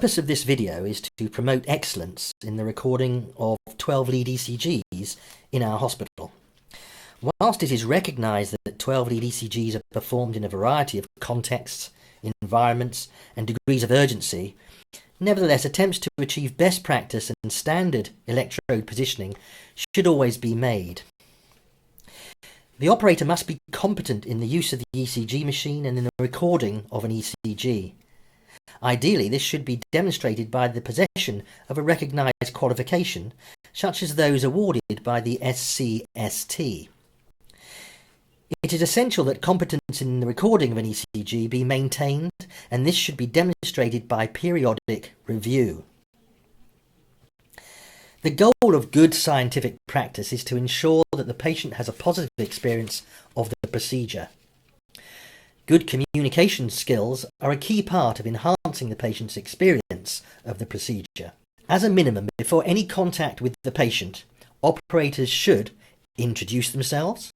purpose of this video is to promote excellence in the recording of 12 lead ECGs in our hospital. Whilst it is recognised that 12 lead ECGs are performed in a variety of contexts, environments and degrees of urgency, nevertheless attempts to achieve best practice and standard electrode positioning should always be made. The operator must be competent in the use of the ECG machine and in the recording of an ECG. Ideally, this should be demonstrated by the possession of a recognised qualification, such as those awarded by the SCST. It is essential that competence in the recording of an ECG be maintained, and this should be demonstrated by periodic review. The goal of good scientific practice is to ensure that the patient has a positive experience of the procedure. Good communication skills are a key part of enhancing the patient's experience of the procedure. As a minimum, before any contact with the patient, operators should introduce themselves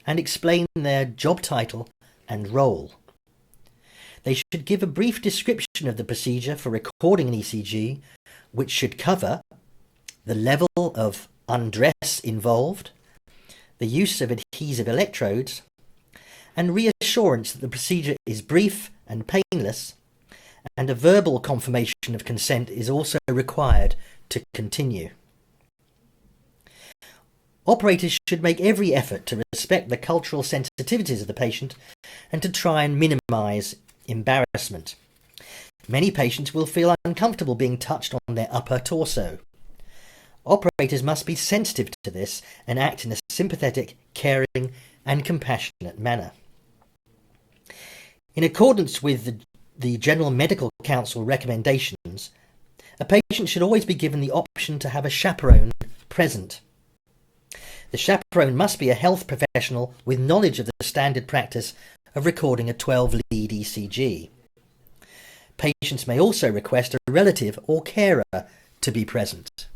and explain their job title and role. They should give a brief description of the procedure for recording an ECG, which should cover the level of undress involved, the use of adhesive electrodes, and reassurance that the procedure is brief and painless, and a verbal confirmation of consent is also required to continue. Operators should make every effort to respect the cultural sensitivities of the patient and to try and minimise embarrassment. Many patients will feel uncomfortable being touched on their upper torso. Operators must be sensitive to this and act in a sympathetic, caring and compassionate manner. In accordance with the General Medical Council recommendations, a patient should always be given the option to have a chaperone present. The chaperone must be a health professional with knowledge of the standard practice of recording a 12-lead ECG. Patients may also request a relative or carer to be present.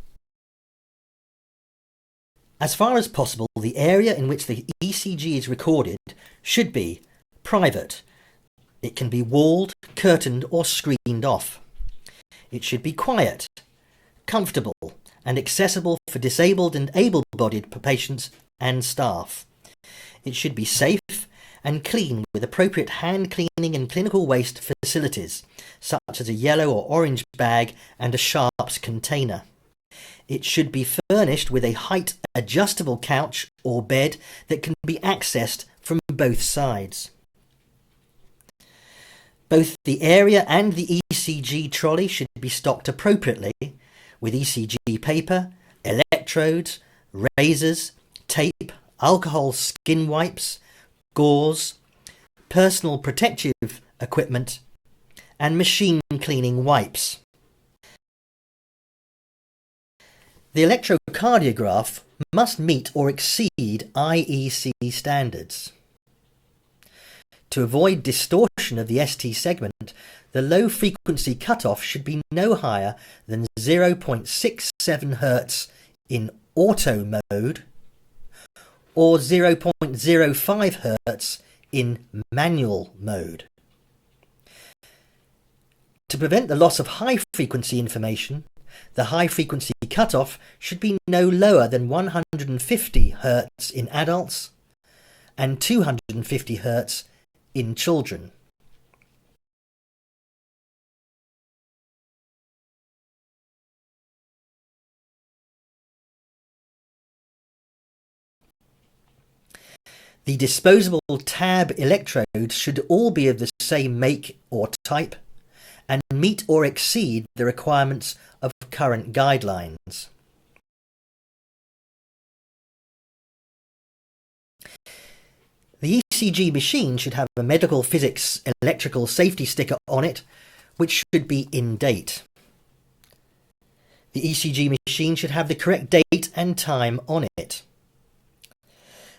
As far as possible, the area in which the ECG is recorded should be private. It can be walled, curtained or screened off. It should be quiet, comfortable and accessible for disabled and able-bodied patients and staff. It should be safe and clean with appropriate hand cleaning and clinical waste facilities, such as a yellow or orange bag and a sharps container. It should be furnished with a height adjustable couch or bed that can be accessed from both sides. Both the area and the ECG trolley should be stocked appropriately with ECG paper, electrodes, razors, tape, alcohol skin wipes, gauze, personal protective equipment, and machine cleaning wipes. The electrocardiograph must meet or exceed IEC standards. To avoid distortion of the ST segment, the low frequency cutoff should be no higher than 0.67 Hz in auto mode or 0.05 Hz in manual mode. To prevent the loss of high frequency information, the high frequency cutoff should be no lower than 150 Hz in adults and 250 Hz in children. The disposable tab electrodes should all be of the same make or type and meet or exceed the requirements of current guidelines. The ECG machine should have a medical physics electrical safety sticker on it, which should be in date. The ECG machine should have the correct date and time on it.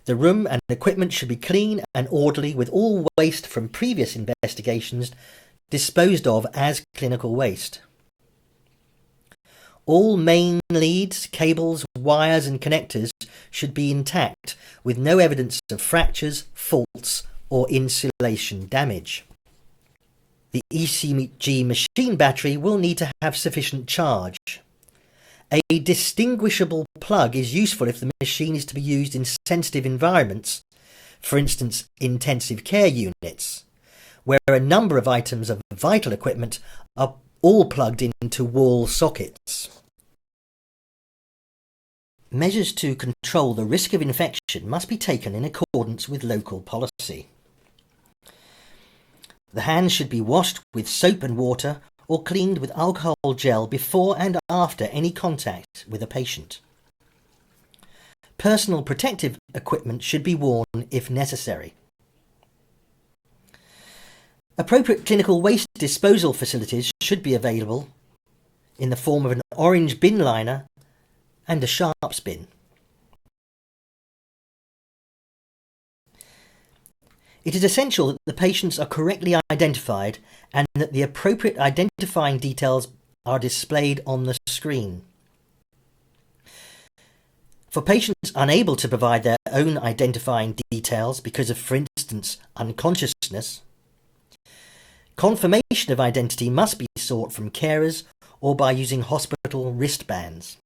The room and equipment should be clean and orderly, with all waste from previous investigations disposed of as clinical waste. All main leads, cables, wires and connectors should be intact, with no evidence of fractures, faults or insulation damage. The ECG machine battery will need to have sufficient charge. A distinguishable plug is useful if the machine is to be used in sensitive environments, for instance intensive care units, where a number of items of vital equipment are all plugged into wall sockets. Measures to control the risk of infection must be taken in accordance with local policy. The hands should be washed with soap and water or cleaned with alcohol gel before and after any contact with a patient. Personal protective equipment should be worn if necessary. Appropriate clinical waste disposal facilities should be available in the form of an orange bin liner and a sharps bin. It is essential that the patients are correctly identified and that the appropriate identifying details are displayed on the screen. For patients unable to provide their own identifying details because of, for instance, unconsciousness, confirmation of identity must be sought from carers or by using hospital wristbands.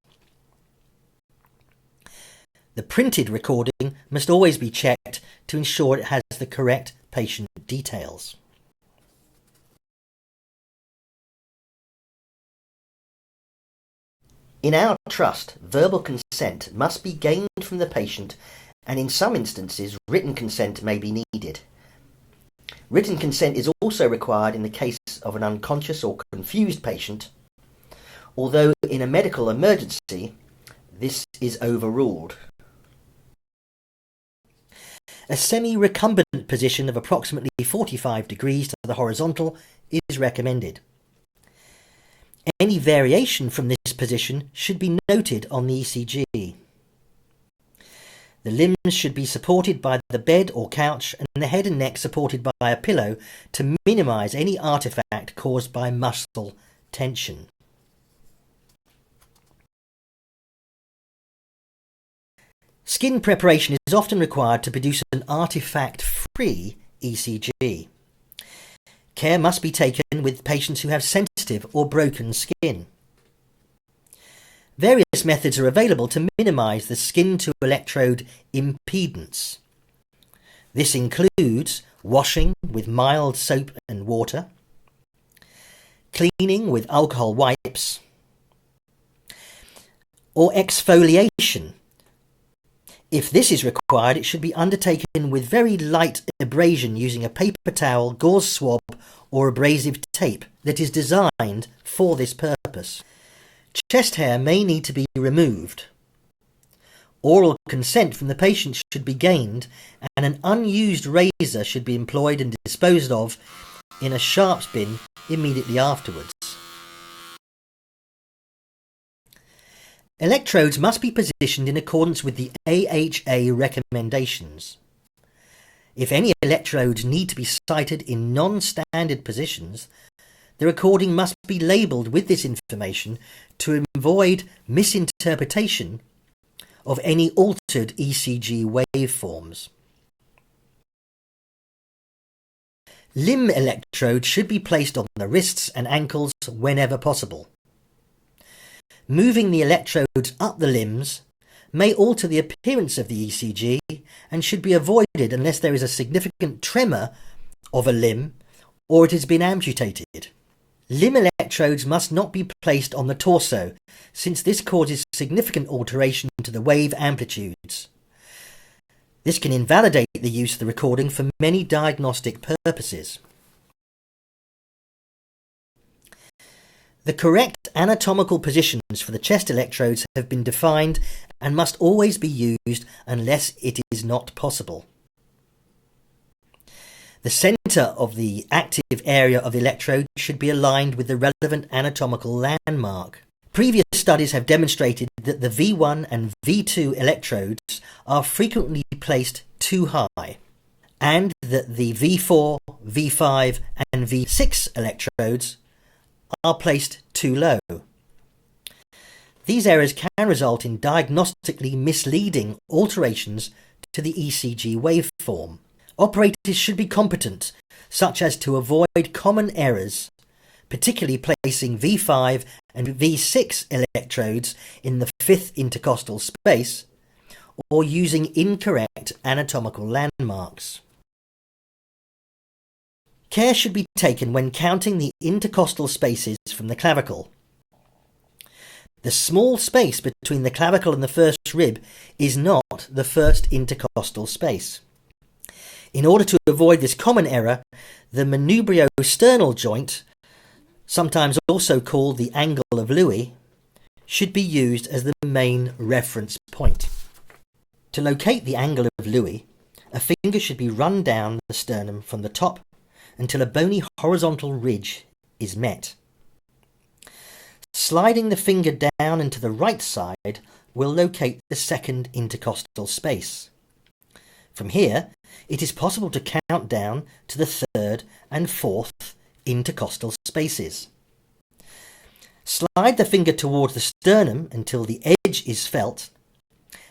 The printed recording must always be checked to ensure it has the correct patient details. In our trust, verbal consent must be gained from the patient, and in some instances written consent may be needed. Written consent is also required in the case of an unconscious or confused patient, although in a medical emergency this is overruled. A semi-recumbent position of approximately 45 degrees to the horizontal is recommended. Any variation from this position should be noted on the ECG. The limbs should be supported by the bed or couch and the head and neck supported by a pillow to minimise any artefact caused by muscle tension. Skin preparation is often required to produce an artifact-free ECG. Care must be taken with patients who have sensitive or broken skin. Various methods are available to minimise the skin-to-electrode impedance. This includes washing with mild soap and water, cleaning with alcohol wipes, or exfoliation. If this is required, it should be undertaken with very light abrasion using a paper towel, gauze swab or abrasive tape that is designed for this purpose. Chest hair may need to be removed. Oral consent from the patient should be gained, and an unused razor should be employed and disposed of in a sharps bin immediately afterwards. Electrodes must be positioned in accordance with the AHA recommendations. If any electrodes need to be sited in non-standard positions, the recording must be labelled with this information to avoid misinterpretation of any altered ECG waveforms. Limb electrodes should be placed on the wrists and ankles whenever possible. Moving the electrodes up the limbs may alter the appearance of the ECG and should be avoided unless there is a significant tremor of a limb or it has been amputated. Limb electrodes must not be placed on the torso, since this causes significant alteration to the wave amplitudes. This can invalidate the use of the recording for many diagnostic purposes. The correct anatomical positions for the chest electrodes have been defined and must always be used unless it is not possible. The centre of the active area of the electrode should be aligned with the relevant anatomical landmark. Previous studies have demonstrated that the V1 and V2 electrodes are frequently placed too high, and that the V4, V5 and V6 electrodes are placed too low. These errors can result in diagnostically misleading alterations to the ECG waveform. Operators should be competent, such as to avoid common errors, particularly placing V5 and V6 electrodes in the fifth intercostal space, or using incorrect anatomical landmarks. Care should be taken when counting the intercostal spaces from the clavicle. The small space between the clavicle and the first rib is not the first intercostal space. In order to avoid this common error, the manubriosternal joint, sometimes also called the angle of Louis, should be used as the main reference point. To locate the angle of Louis, a finger should be run down the sternum from the top until a bony horizontal ridge is met. Sliding the finger down into the right side will locate the second intercostal space. From here, it is possible to count down to the third and fourth intercostal spaces. Slide the finger towards the sternum until the edge is felt,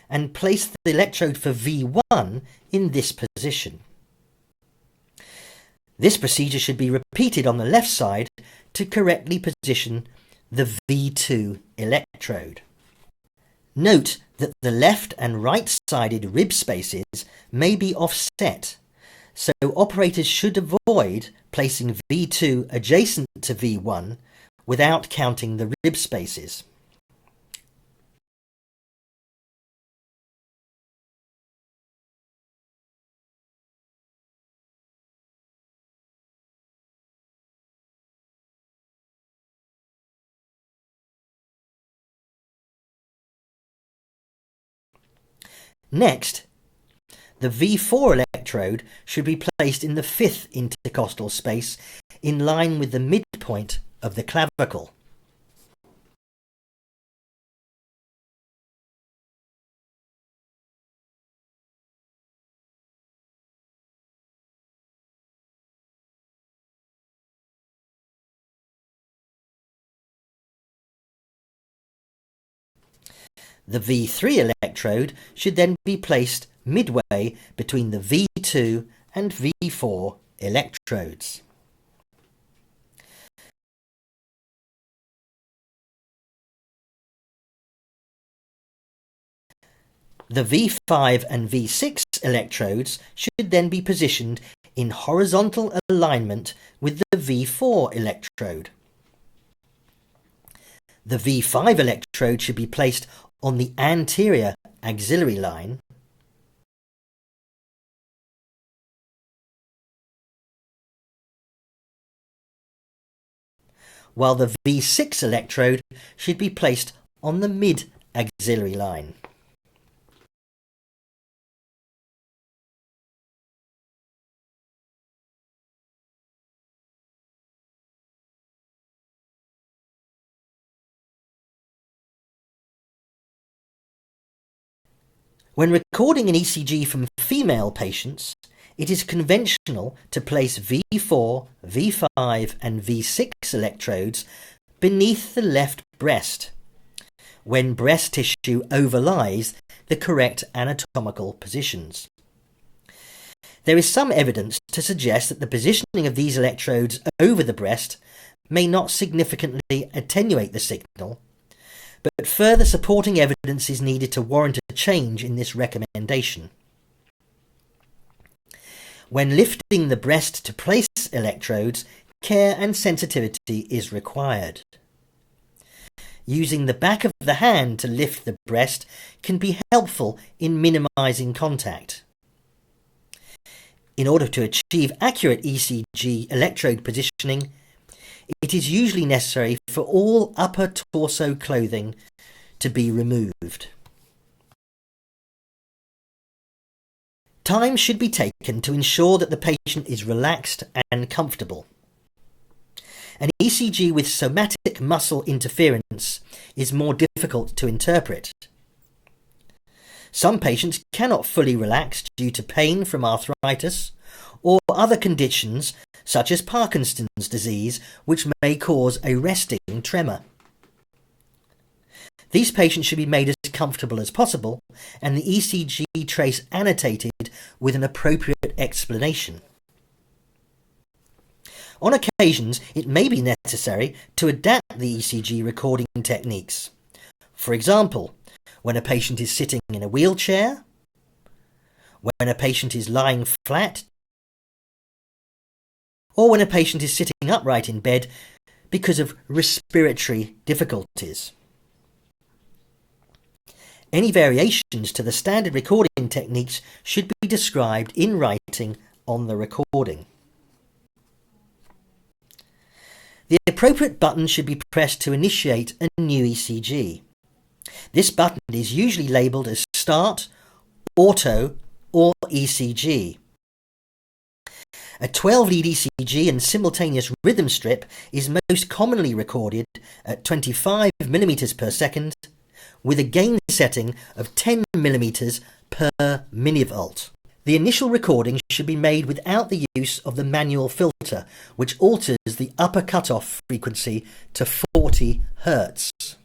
and place the electrode for V1 in this position. This procedure should be repeated on the left side to correctly position the V2 electrode. Note that the left and right-sided rib spaces may be offset, so operators should avoid placing V2 adjacent to V1 without counting the rib spaces. Next, the V4 electrode should be placed in the fifth intercostal space in line with the midpoint of the clavicle. The V3 electrode should then be placed midway between the V2 and V4 electrodes. The V5 and V6 electrodes should then be positioned in horizontal alignment with the V4 electrode. The V5 electrode should be placed on the anterior axillary line, while the V6 electrode should be placed on the mid-axillary line. When recording an ECG from female patients, it is conventional to place V4, V5 and V6 electrodes beneath the left breast, when breast tissue overlies the correct anatomical positions. There is some evidence to suggest that the positioning of these electrodes over the breast may not significantly attenuate the signal, but further supporting evidence is needed to warrant a change in this recommendation. When lifting the breast to place electrodes, care and sensitivity is required. Using the back of the hand to lift the breast can be helpful in minimizing contact. In order to achieve accurate ECG electrode positioning, it is usually necessary for all upper torso clothing to be removed. Time should be taken to ensure that the patient is relaxed and comfortable. An ECG with somatic muscle interference is more difficult to interpret. Some patients cannot fully relax due to pain from arthritis or other conditions such as Parkinson's disease, which may cause a resting tremor. These patients should be made as comfortable as possible, and the ECG trace annotated with an appropriate explanation. On occasions, it may be necessary to adapt the ECG recording techniques. For example, when a patient is sitting in a wheelchair, when a patient is lying flat, or when a patient is sitting upright in bed because of respiratory difficulties. Any variations to the standard recording techniques should be described in writing on the recording. The appropriate button should be pressed to initiate a new ECG. This button is usually labelled as Start, Auto, or ECG. A 12-lead ECG and simultaneous rhythm strip is most commonly recorded at 25 mm per second with a gain setting of 10 mm per millivolt. The initial recording should be made without the use of the manual filter, which alters the upper cutoff frequency to 40 Hz.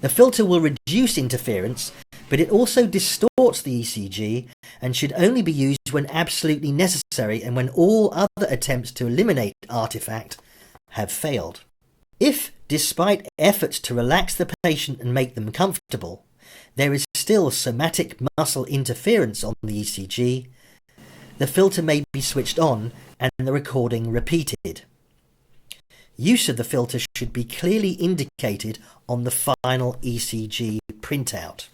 The filter will reduce interference, but it also distorts the ECG and should only be used when absolutely necessary and when all other attempts to eliminate artifact have failed. If, despite efforts to relax the patient and make them comfortable, there is still somatic muscle interference on the ECG, the filter may be switched on and the recording repeated. Use of the filter should be clearly indicated on the final ECG printout.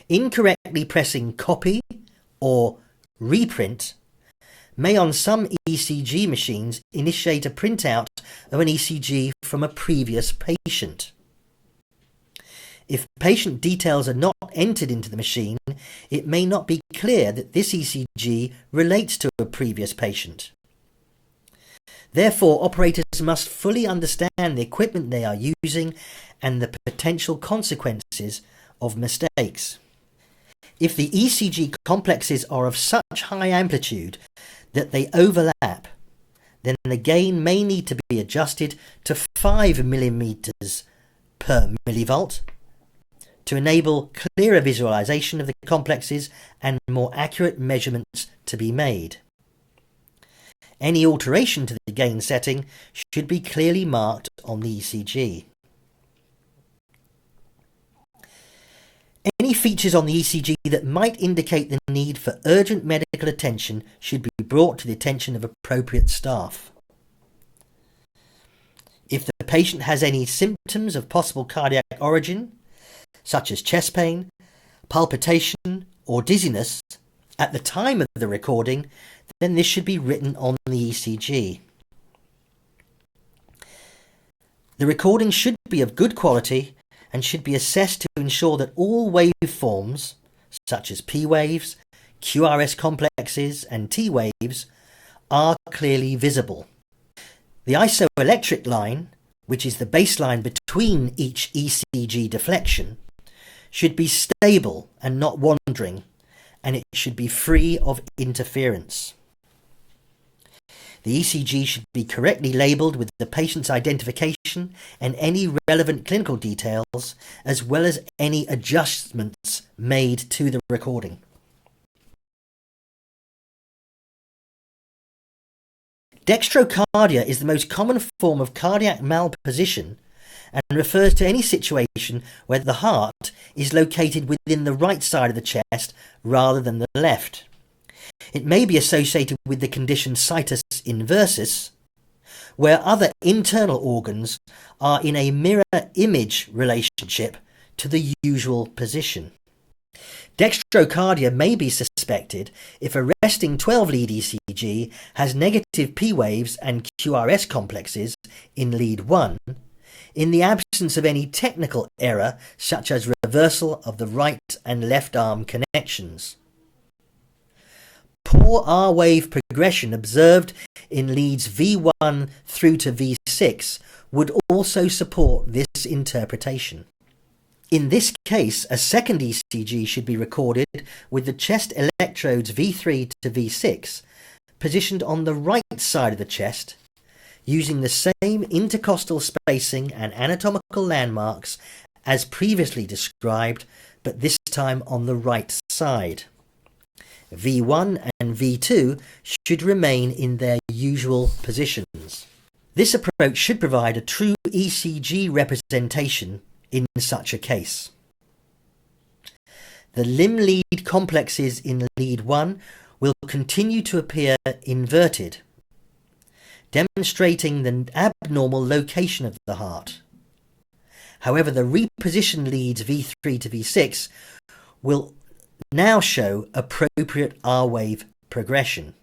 Incorrectly pressing copy or reprint may on some ECG machines initiate a printout of an ECG from a previous patient. If patient details are not entered into the machine, it may not be clear that this ECG relates to a previous patient. Therefore, operators must fully understand the equipment they are using and the potential consequences of mistakes. If the ECG complexes are of such high amplitude that they overlap, then the gain may need to be adjusted to 5 mm per millivolt to enable clearer visualization of the complexes and more accurate measurements to be made. Any alteration to the gain setting should be clearly marked on the ECG. Any features on the ECG that might indicate the need for urgent medical attention should be brought to the attention of appropriate staff. If the patient has any symptoms of possible cardiac origin, such as chest pain, palpitation, or dizziness, at the time of the recording, then this should be written on the ECG. The recording should be of good quality and should be assessed to ensure that all waveforms, such as P waves, QRS complexes and T waves, are clearly visible. The isoelectric line, which is the baseline between each ECG deflection, should be stable and not wandering, and it should be free of interference. The ECG should be correctly labelled with the patient's identification and any relevant clinical details, as well as any adjustments made to the recording. Dextrocardia is the most common form of cardiac malposition and refers to any situation where the heart is located within the right side of the chest rather than the left. It may be associated with the condition situs inversus, where other internal organs are in a mirror image relationship to the usual position. Dextrocardia may be suspected if a resting 12-lead ECG has negative P waves and QRS complexes in lead 1, in the absence of any technical error such as reversal of the right and left arm connections. Poor R-wave progression observed in leads V1 through to V6 would also support this interpretation. In this case, a second ECG should be recorded with the chest electrodes V3 to V6 positioned on the right side of the chest, using the same intercostal spacing and anatomical landmarks as previously described, but this time on the right side. V1 and V2 should remain in their usual positions. This approach should provide a true ECG representation in such a case. The limb lead complexes in lead 1 will continue to appear inverted, demonstrating the abnormal location of the heart. However, the repositioned leads V3 to V6 will now show appropriate R-wave progression.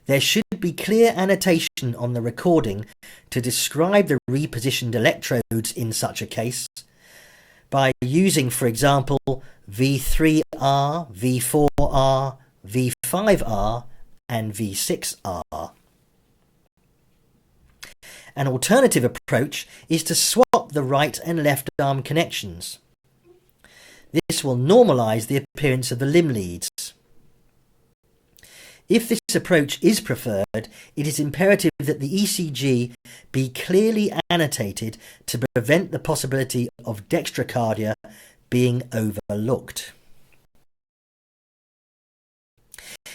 There should be clear annotation on the recording to describe the repositioned electrodes in such a case by using, for example, V3R, V4R, V5R and V6R. An alternative approach is to swap the right and left arm connections. This will normalise the appearance of the limb leads. If this approach is preferred, it is imperative that the ECG be clearly annotated to prevent the possibility of dextrocardia being overlooked.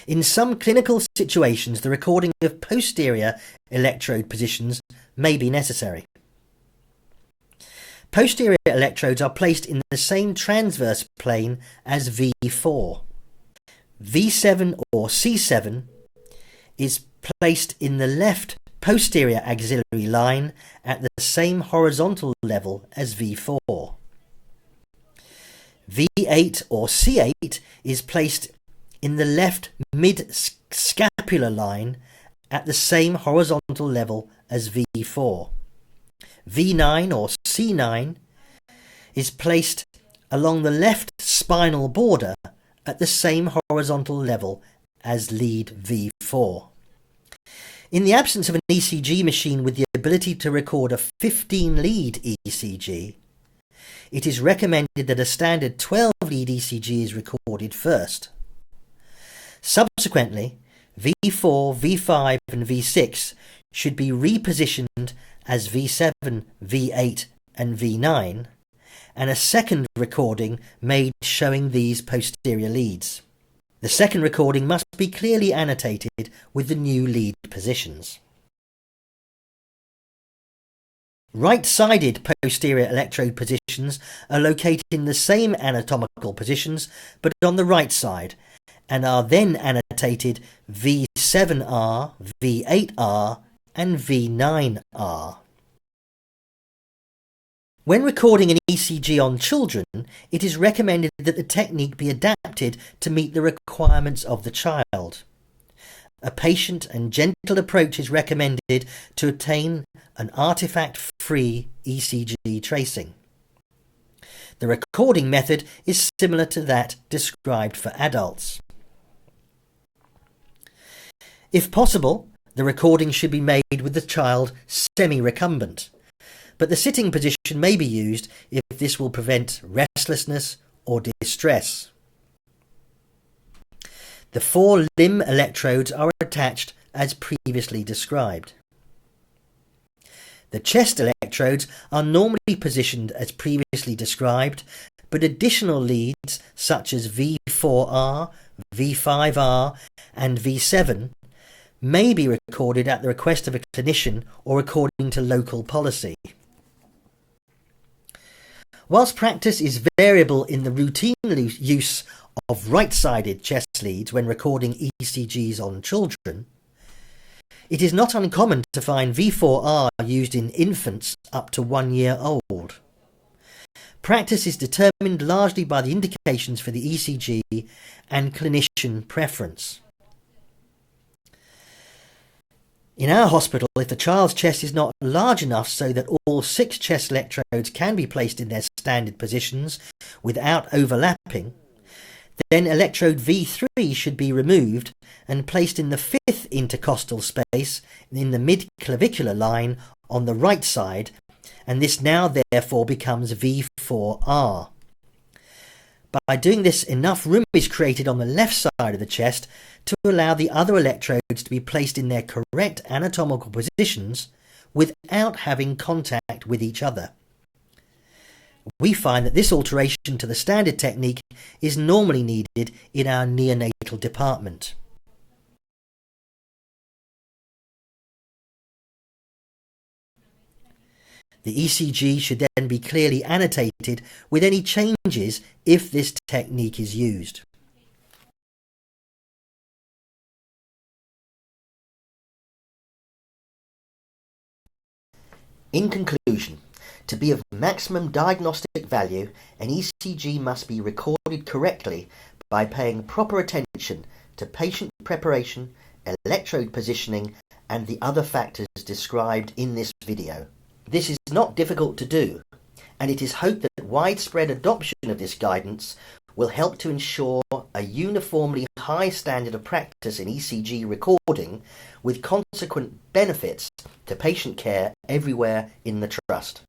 In some clinical situations, the recording of posterior electrode positions may be necessary. Posterior electrodes are placed in the same transverse plane as V4. V7 or C7 is placed in the left posterior axillary line at the same horizontal level as V4. V8 or C8 is placed in the left mid-scapular line at the same horizontal level as V4. V9 or C9 is placed along the left spinal border at the same horizontal level as lead V4. In the absence of an ECG machine with the ability to record a 15-lead ECG, it is recommended that a standard 12-lead ECG is recorded first. Subsequently, V4, V5 and V6 should be repositioned as V7, V8 and V9, and a second recording made showing these posterior leads. The second recording must be clearly annotated with the new lead positions. Right-sided posterior electrode positions are located in the same anatomical positions but on the right side, and are then annotated V7R, V8R and V9R. When recording an ECG on children, it is recommended that the technique be adapted to meet the requirements of the child. A patient and gentle approach is recommended to obtain an artifact-free ECG tracing. The recording method is similar to that described for adults. If possible, the recording should be made with the child semi-recumbent, but the sitting position may be used if this will prevent restlessness or distress. The 4 limb electrodes are attached as previously described. The chest electrodes are normally positioned as previously described, but additional leads such as V4R, V5R and V7 may be recorded at the request of a clinician or according to local policy. Whilst practice is variable in the routine use of right-sided chest leads when recording ECGs on children, it is not uncommon to find V4R used in infants up to 1 year old. Practice is determined largely by the indications for the ECG and clinician preference. In our hospital, if the child's chest is not large enough so that all 6 chest electrodes can be placed in their standard positions without overlapping, then electrode V3 should be removed and placed in the 5th intercostal space in the mid-clavicular line on the right side, and this now therefore becomes V4R. By doing this, enough room is created on the left side of the chest to allow the other electrodes to be placed in their correct anatomical positions without having contact with each other. We find that this alteration to the standard technique is normally needed in our neonatal department. The ECG should then be clearly annotated with any changes if this technique is used. In conclusion, to be of maximum diagnostic value, an ECG must be recorded correctly by paying proper attention to patient preparation, electrode positioning, and the other factors described in this video. This is not difficult to do, and it is hoped that widespread adoption of this guidance will help to ensure a uniformly high standard of practice in ECG recording with consequent benefits to patient care everywhere in the Trust.